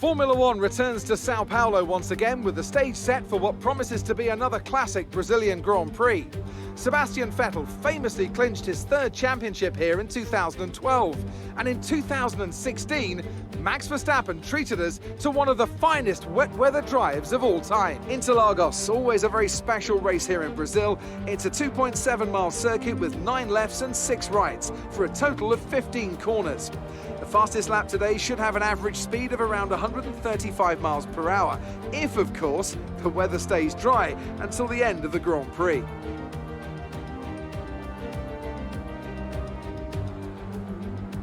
Formula One returns to Sao Paulo once again with the stage set for what promises to be another classic Brazilian Grand Prix. Sebastian Vettel famously clinched his third championship here in 2012, and in 2016, Max Verstappen treated us to one of the finest wet weather drives of all time. Interlagos, always a very special race here in Brazil. It's a 2.7-mile circuit with 9 lefts and 6 rights for a total of 15 corners. The fastest lap today should have an average speed of around 135 miles per hour, if of course the weather stays dry until the end of the Grand Prix.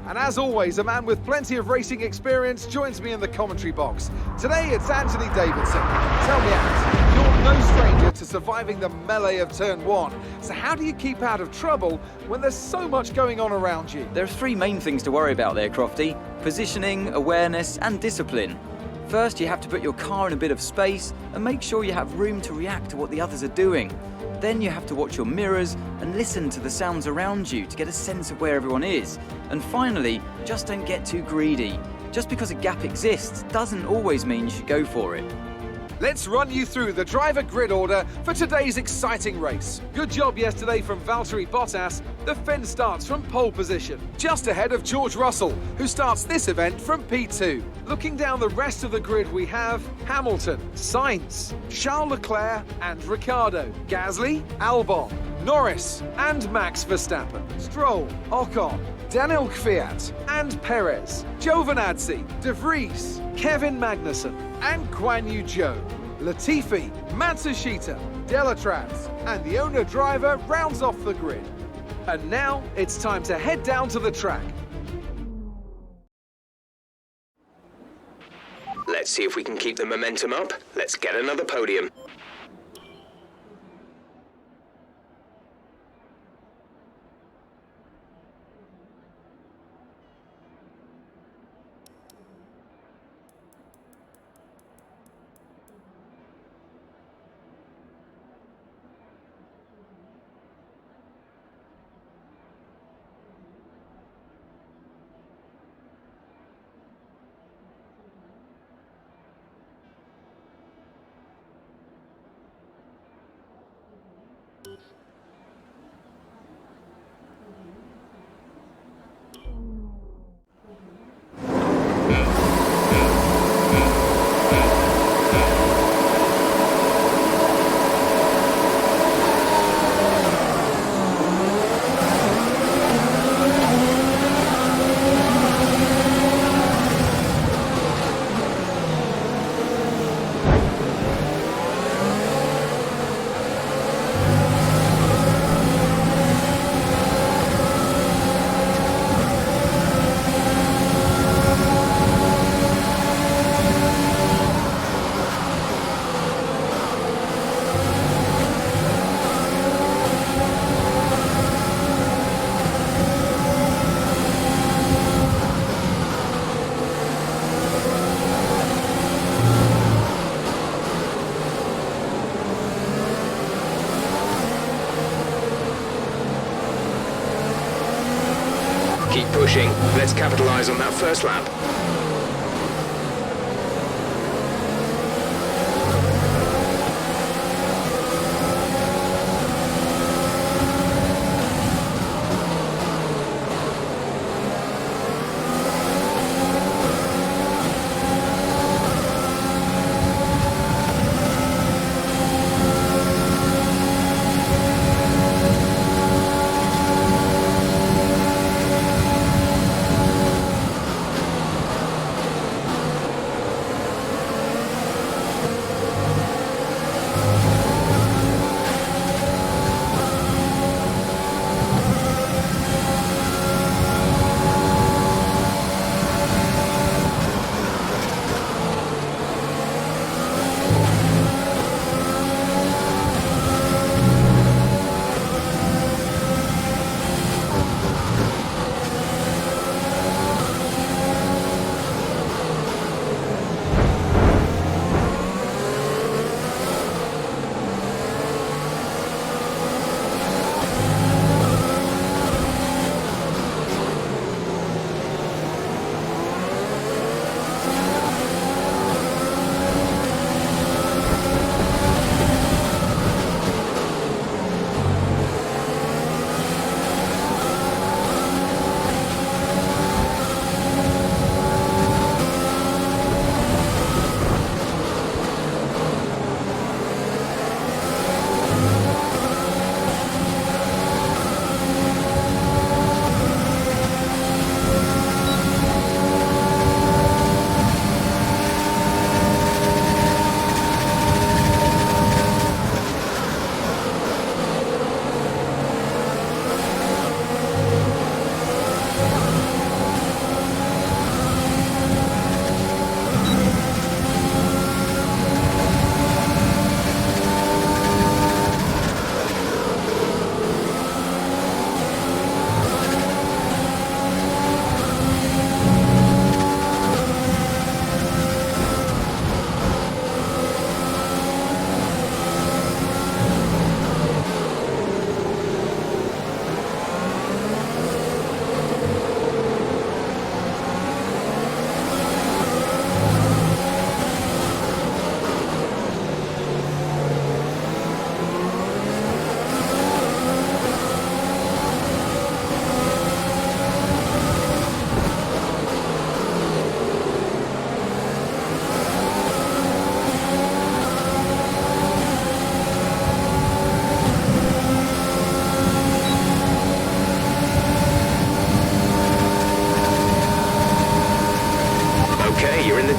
And as always, a man with plenty of racing experience joins me in the commentary box. Today it's Anthony Davidson. Tell me, Ant, you're no stranger to surviving the melee of turn 1. So how do you keep out of trouble when there's so much going on around you? There are 3 main things to worry about there, Crofty: positioning, awareness and discipline. First, you have to put your car in a bit of space and make sure you have room to react to what the others are doing. Then you have to watch your mirrors and listen to the sounds around you to get a sense of where everyone is. And finally, just don't get too greedy. Just because a gap exists doesn't always mean you should go for it. Let's run you through the driver grid order for today's exciting race. Good job yesterday from Valtteri Bottas. The Finn starts from pole position, just ahead of George Russell, who starts this event from P2. Looking down the rest of the grid, we have Hamilton, Sainz, Charles Leclerc and Ricciardo, Gasly, Albon, Norris and Max Verstappen, Stroll, Ocon, Daniel Kvyat and Perez, Giovinazzi, De Vries, Kevin Magnussen and Guan Yu Zhou, Latifi, Matsushita, Delatraz and the owner-driver rounds off the grid. And now it's time to head down to the track. Let's see if we can keep the momentum up. Let's get another podium. Keep pushing. Let's capitalize on that first lap.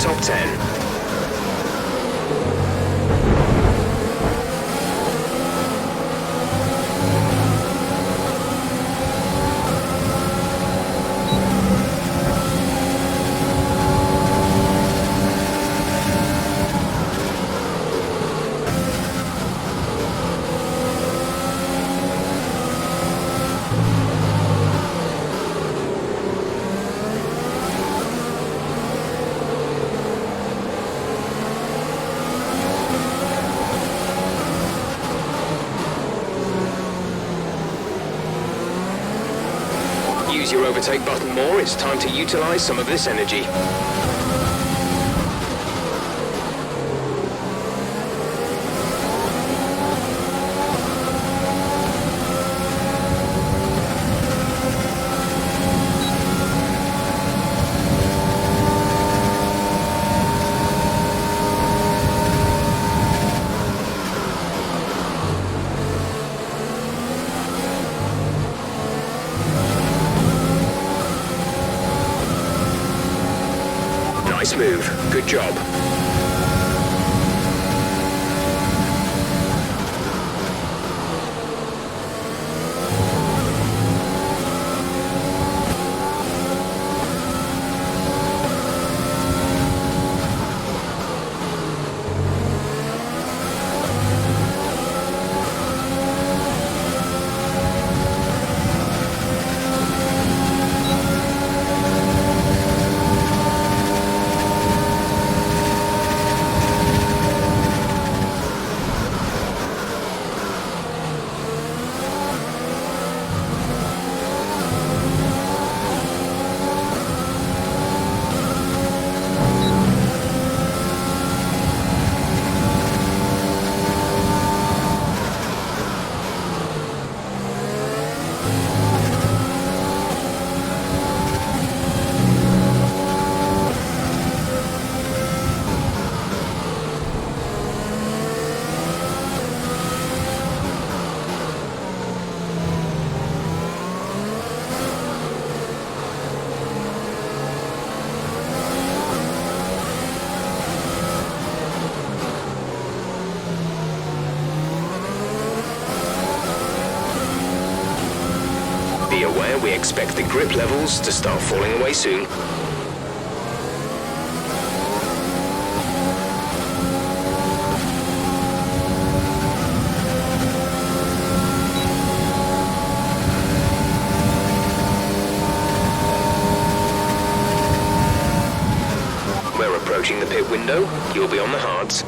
top 10. Use your overtake button more, it's time to utilize some of this energy. Nice move. Good job. Be aware we expect the grip levels to start falling away soon. We're approaching the pit window. You'll be on the hards.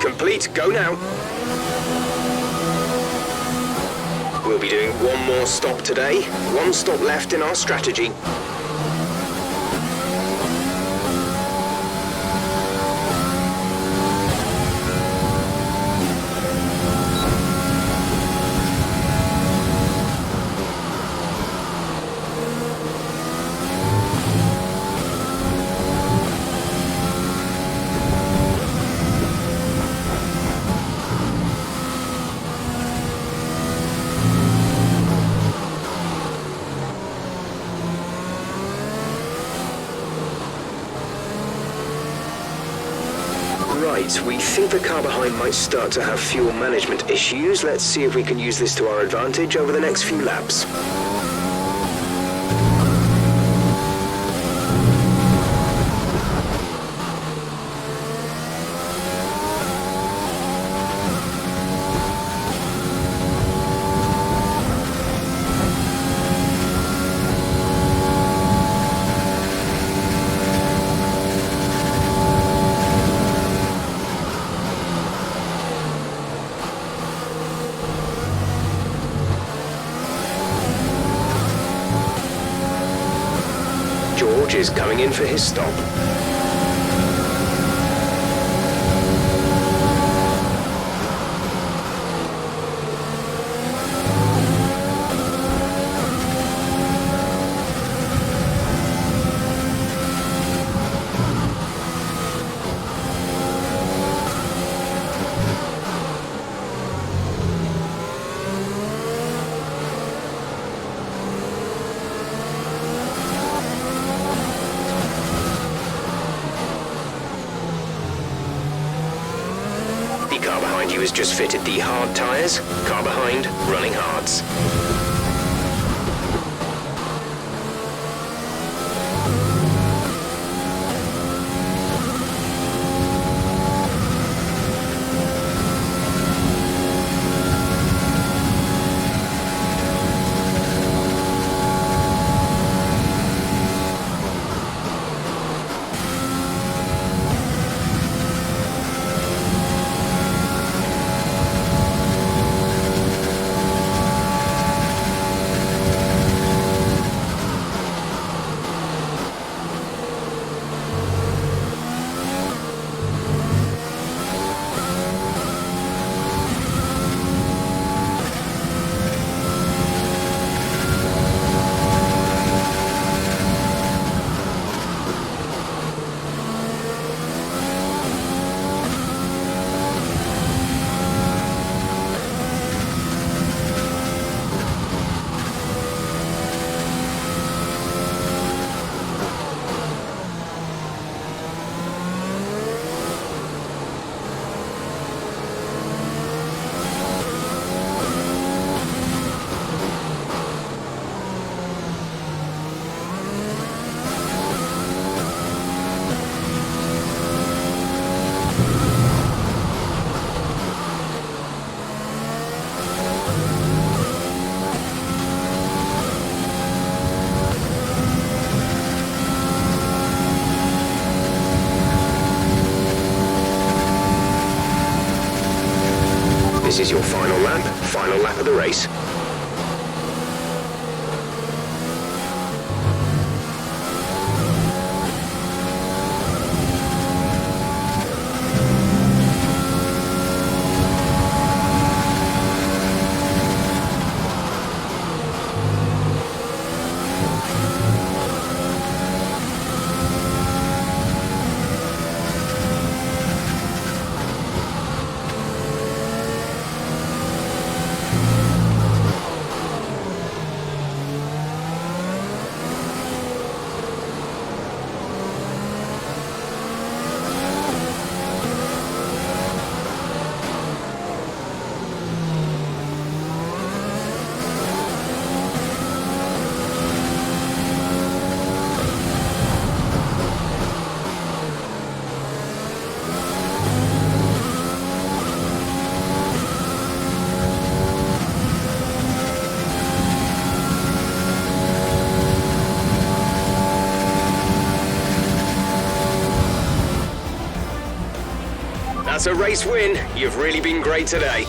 Complete, go now. We'll be doing one more stop today. One stop left in our strategy. Right, we think the car behind might start to have fuel management issues. Let's see if we can use this to our advantage over the next few laps. George is coming in for his stop. The car behind you has just fitted the hard tyres. Car behind, running hards. This is your final lap of the race. That's a race win. You've really been great today.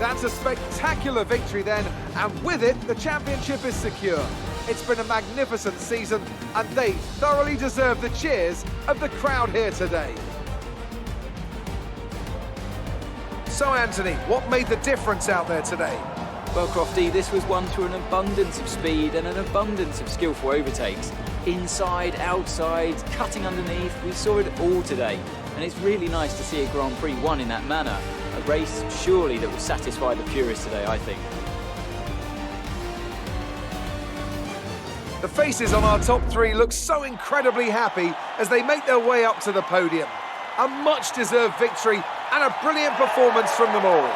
That's a spectacular victory then, and with it, the championship is secure. It's been a magnificent season, and they thoroughly deserve the cheers of the crowd here today. So, Anthony, what made the difference out there today? Well, Crofty, this was won through an abundance of speed and an abundance of skillful overtakes. Inside, outside, cutting underneath, we saw it all today. And it's really nice to see a Grand Prix won in that manner. A race, surely, that will satisfy the purists today, I think. The faces on our top three look so incredibly happy as they make their way up to the podium. A much-deserved victory and a brilliant performance from them all.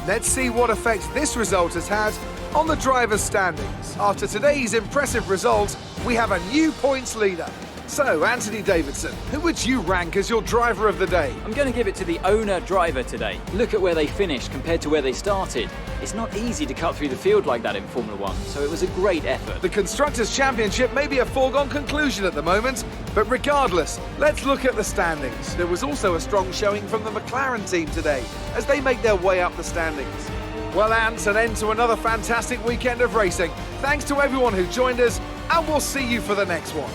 Let's see what effect this result has had on the drivers' standings. After today's impressive result, we have a new points leader. So, Anthony Davidson, who would you rank as your driver of the day? I'm going to give it to the owner driver today. Look at where they finished compared to where they started. It's not easy to cut through the field like that in Formula 1, so it was a great effort. The Constructors' Championship may be a foregone conclusion at the moment, but regardless, let's look at the standings. There was also a strong showing from the McLaren team today, as they make their way up the standings. Well, Ants, an end to another fantastic weekend of racing. Thanks to everyone who joined us, and we'll see you for the next one.